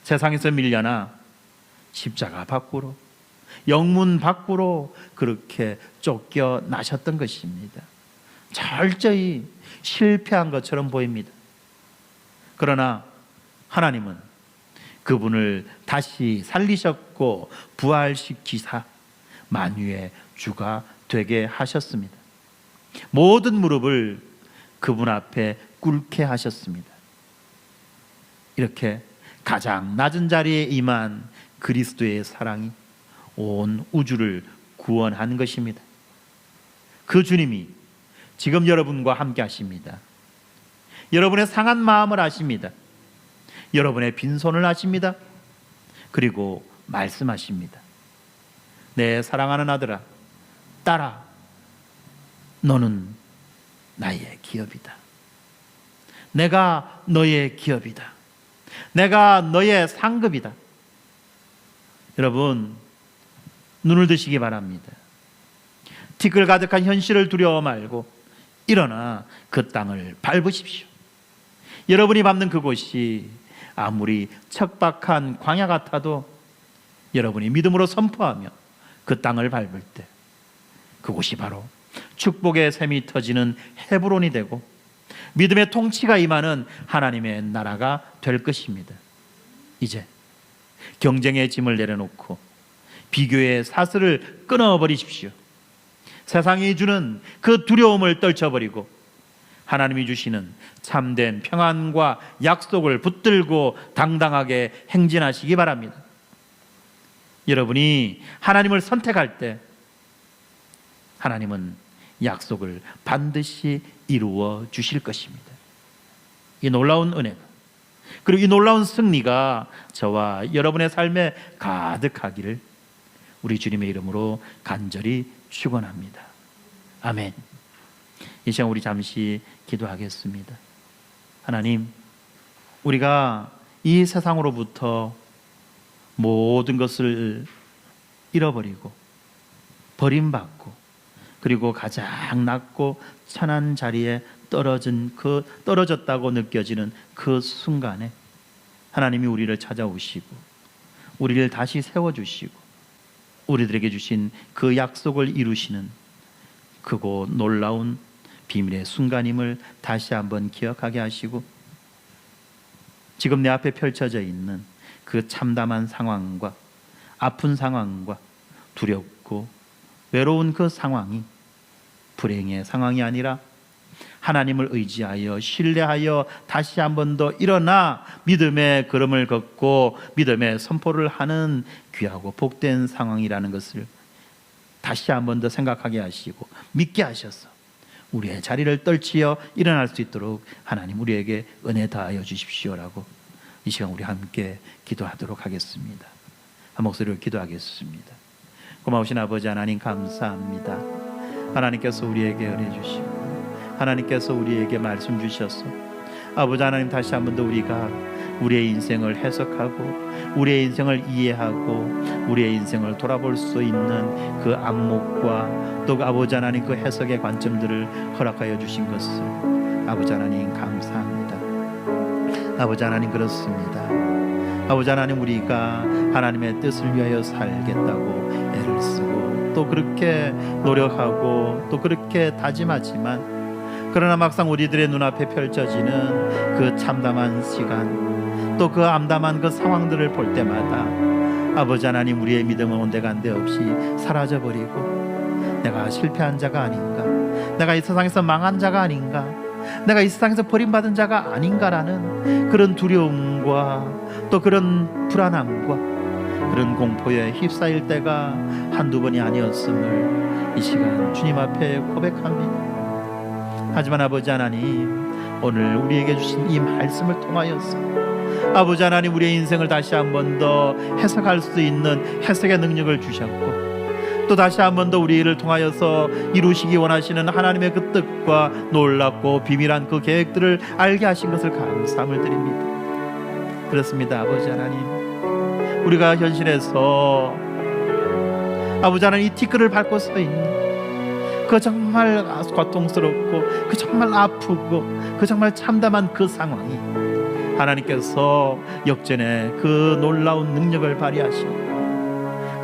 세상에서 밀려나 십자가 밖으로, 영문 밖으로 그렇게 쫓겨나셨던 것입니다. 철저히 실패한 것처럼 보입니다. 그러나 하나님은 그분을 다시 살리셨고 부활시키사 만유의 주가 되게 하셨습니다. 모든 무릎을 그분 앞에 꿇게 하셨습니다. 이렇게 가장 낮은 자리에 임한 그리스도의 사랑이 온 우주를 구원한 것입니다. 그 주님이 지금 여러분과 함께 하십니다. 여러분의 상한 마음을 아십니다. 여러분의 빈손을 아십니다. 그리고 말씀하십니다. 내 사랑하는 아들아, 딸아, 너는 나의 기업이다. 내가 너의 기업이다. 내가 너의 상급이다. 여러분, 눈을 드시기 바랍니다. 티끌 가득한 현실을 두려워 말고 일어나 그 땅을 밟으십시오. 여러분이 밟는 그곳이 아무리 척박한 광야 같아도 여러분이 믿음으로 선포하며 그 땅을 밟을 때 그곳이 바로 축복의 샘이 터지는 헤브론이 되고 믿음의 통치가 임하는 하나님의 나라가 될 것입니다. 이제 경쟁의 짐을 내려놓고 비교의 사슬을 끊어버리십시오. 세상이 주는 그 두려움을 떨쳐버리고 하나님이 주시는 참된 평안과 약속을 붙들고 당당하게 행진하시기 바랍니다. 여러분이 하나님을 선택할 때 하나님은 약속을 반드시 이루어 주실 것입니다. 이 놀라운 은혜가, 그리고 이 놀라운 승리가 저와 여러분의 삶에 가득하기를 우리 주님의 이름으로 간절히 축원합니다. 아멘. 이 시간 우리 잠시 기도하겠습니다. 하나님, 우리가 이 세상으로부터 모든 것을 잃어버리고 버림받고 그리고 가장 낮고 천한 자리에 떨어졌다고 느껴지는 그 순간에 하나님이 우리를 찾아오시고 우리를 다시 세워주시고 우리들에게 주신 그 약속을 이루시는 크고 놀라운 비밀의 순간임을 다시 한번 기억하게 하시고, 지금 내 앞에 펼쳐져 있는 그 참담한 상황과 아픈 상황과 두렵고 외로운 그 상황이 불행의 상황이 아니라 하나님을 의지하여 신뢰하여 다시 한 번 더 일어나 믿음의 걸음을 걷고 믿음의 선포를 하는 귀하고 복된 상황이라는 것을 다시 한 번 더 생각하게 하시고 믿게 하셔서 우리의 자리를 떨치어 일어날 수 있도록 하나님 우리에게 은혜 다하여 주십시오라고 이 시간 우리 함께 기도하도록 하겠습니다. 한 목소리로 기도하겠습니다. 고마우신 아버지 하나님 감사합니다. 하나님께서 우리에게 은혜 주시고 하나님께서 우리에게 말씀 주셔서 아버지 하나님 다시 한 번 더 우리가 우리의 인생을 해석하고 우리의 인생을 이해하고 우리의 인생을 돌아볼 수 있는 그 안목과 또 아버지 하나님 그 해석의 관점들을 허락하여 주신 것을 아버지 하나님 감사합니다. 아버지 하나님 그렇습니다. 아버지 하나님 우리가 하나님의 뜻을 위하여 살겠다고 애를 쓰고 또 그렇게 노력하고 또 그렇게 다짐하지만 그러나 막상 우리들의 눈앞에 펼쳐지는 그 참담한 시간 또 그 암담한 그 상황들을 볼 때마다 아버지 하나님 우리의 믿음은 온데간데 없이 사라져버리고 내가 실패한 자가 아닌가, 내가 이 세상에서 망한 자가 아닌가, 내가 이 세상에서 버림받은 자가 아닌가라는 그런 두려움과 또 그런 불안함과 그런 공포에 휩싸일 때가 한두 번이 아니었음을 이 시간 주님 앞에 고백합니다. 하지만 아버지 하나님 오늘 우리에게 주신 이 말씀을 통하여서 아버지 하나님 우리의 인생을 다시 한 번 더 해석할 수 있는 해석의 능력을 주셨고 또 다시 한 번 더 우리를 통하여서 이루시기 원하시는 하나님의 그 뜻과 놀랍고 비밀한 그 계획들을 알게 하신 것을 감사함을 드립니다. 그렇습니다. 아버지 하나님 우리가 현실에서 아버지 하나님 이 티끌을 밟고 서 있는 그 정말 고통스럽고 그 정말 아프고 그 정말 참담한 그 상황이 하나님께서 역전의 그 놀라운 능력을 발휘하시고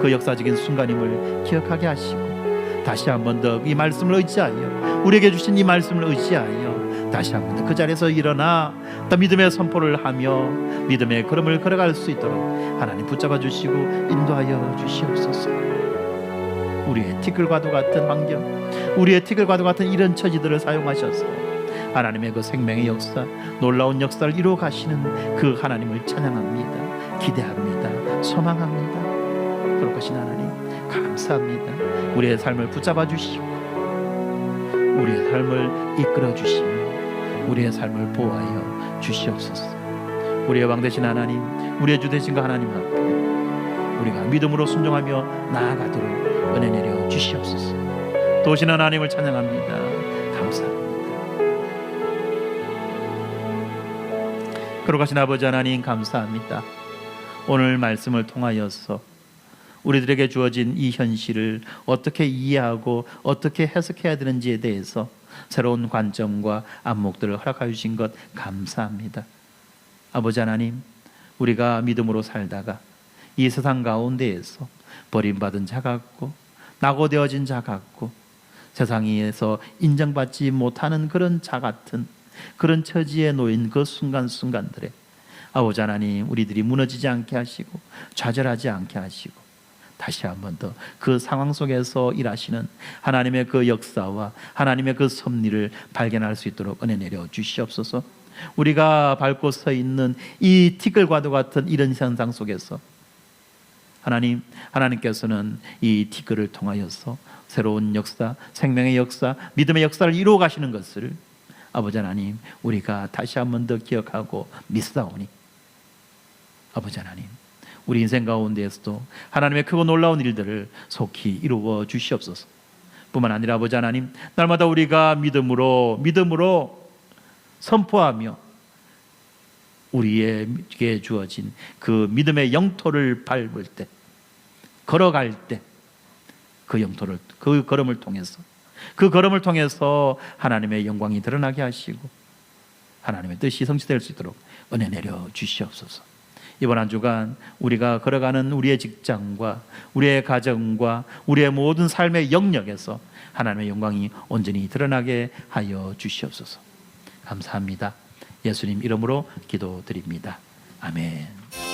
그 역사적인 순간임을 기억하게 하시고 다시 한 번 더 이 말씀을 의지하여 우리에게 주신 이 말씀을 의지하여 다시 한 번 더 그 자리에서 일어나 또 믿음의 선포를 하며 믿음의 걸음을 걸어갈 수 있도록 하나님 붙잡아 주시고 인도하여 주시옵소서. 우리의 티끌과도 같은 환경, 우리의 티끌과도 같은 이런 처지들을 사용하셔서 하나님의 그 생명의 역사, 놀라운 역사를 이루어 가시는 그 하나님을 찬양합니다. 기대합니다. 소망합니다. 그러신 하나님 감사합니다. 우리의 삶을 붙잡아 주시고 우리의 삶을 이끌어 주시며 우리의 삶을 보호하여 주시옵소서. 우리의 왕 되신 하나님, 우리의 주 되신 그 하나님 앞에 우리가 믿음으로 순종하며 나아가도록 은혜 내려 주시옵소서. 도신 하나님을 찬양합니다. 감사합니다. 거룩하신 아버지 하나님 감사합니다. 오늘 말씀을 통하여서 우리들에게 주어진 이 현실을 어떻게 이해하고 어떻게 해석해야 되는지에 대해서 새로운 관점과 안목들을 허락하여 주신 것 감사합니다. 아버지 하나님 우리가 믿음으로 살다가 이 세상 가운데에서 버림받은 자 같고 낙오되어진 자 같고 세상에서 인정받지 못하는 그런 자 같은 그런 처지에 놓인 그 순간순간들에 아버지 하나님 우리들이 무너지지 않게 하시고 좌절하지 않게 하시고 다시 한 번 더 그 상황 속에서 일하시는 하나님의 그 역사와 하나님의 그 섭리를 발견할 수 있도록 은혜 내려 주시옵소서. 우리가 밟고 서 있는 이 티끌과도 같은 이런 현상 속에서 하나님께서는 이 티끌을 통하여서 새로운 역사, 생명의 역사, 믿음의 역사를 이루어 가시는 것을 아버지 하나님 우리가 다시 한 번 더 기억하고 믿사오니 아버지 하나님 우리 인생 가운데에서도 하나님의 크고 놀라운 일들을 속히 이루어 주시옵소서. 뿐만 아니라 아버지 하나님 날마다 우리가 믿음으로 선포하며 우리에게 주어진 그 믿음의 영토를 밟을 때 걸어갈 때 그 영토를 그 걸음을 통해서 하나님의 영광이 드러나게 하시고 하나님의 뜻이 성취될 수 있도록 은혜 내려 주시옵소서. 이번 한 주간 우리가 걸어가는 우리의 직장과 우리의 가정과 우리의 모든 삶의 영역에서 하나님의 영광이 온전히 드러나게 하여 주시옵소서. 감사합니다. 예수님 이름으로 기도드립니다. 아멘.